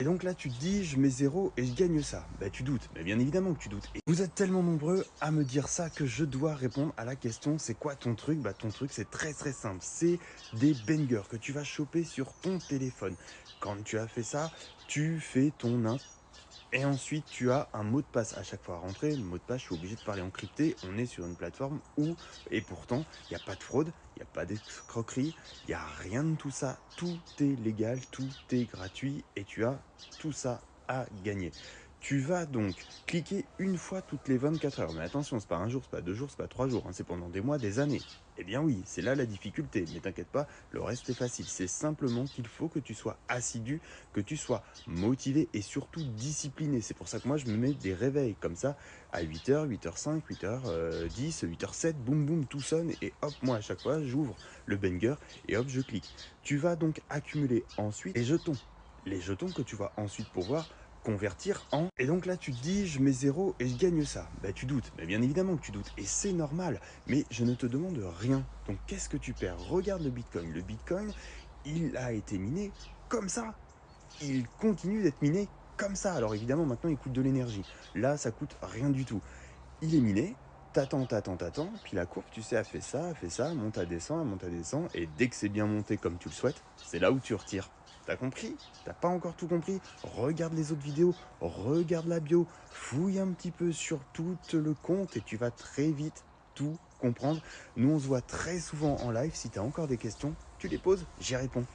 Et donc là, tu te dis, je mets 0 et je gagne ça. Bah tu doutes, mais bien évidemment que tu doutes. Et vous êtes tellement nombreux à me dire ça que je dois répondre à la question, c'est quoi ton truc? Bah ton truc, c'est très très simple. C'est des bangers que tu vas choper sur ton téléphone. Quand tu as fait ça, tu fais ton et ensuite, tu as un mot de passe à chaque fois à rentrer. Le mot de passe, je suis obligé de parler encrypté. On est sur une plateforme où, et pourtant, il n'y a pas de fraude, il n'y a pas d'escroquerie, il n'y a rien de tout ça. Tout est légal, tout est gratuit et tu as tout ça à gagner. Tu vas donc cliquer une fois toutes les 24 heures. Mais attention, c'est pas un jour, c'est pas 2 jours, c'est pas 3 jours. C'est pendant des mois, des années. Eh bien oui, c'est là la difficulté. Mais t'inquiète pas, le reste est facile. C'est simplement qu'il faut que tu sois assidu, que tu sois motivé et surtout discipliné. C'est pour ça que moi, je me mets des réveils comme ça à 8h, 8h05, 8h10, 8h07, boum boum, tout sonne et hop, moi à chaque fois, j'ouvre le banger et hop, je clique. Tu vas donc accumuler ensuite les jetons. Les jetons que tu vas ensuite pouvoir convertir en... Et donc là, tu te dis, je mets 0 et je gagne ça. Bah tu doutes, mais bien évidemment que tu doutes. Et c'est normal, mais je ne te demande rien. Donc qu'est-ce que tu perds? Regarde le Bitcoin. Le Bitcoin, il a été miné comme ça. Il continue d'être miné comme ça. Alors évidemment, maintenant, il coûte de l'énergie. Là, ça coûte rien du tout. Il est miné, t'attends, puis la courbe, tu sais, elle fait ça, monte, elle descend, et dès que c'est bien monté comme tu le souhaites, c'est là où tu retires. T'as compris? T'as pas encore tout compris? Regarde les autres vidéos, regarde la bio, fouille un petit peu sur tout le compte et tu vas très vite tout comprendre. Nous, on se voit très souvent en live. Si t'as encore des questions, tu les poses, j'y réponds.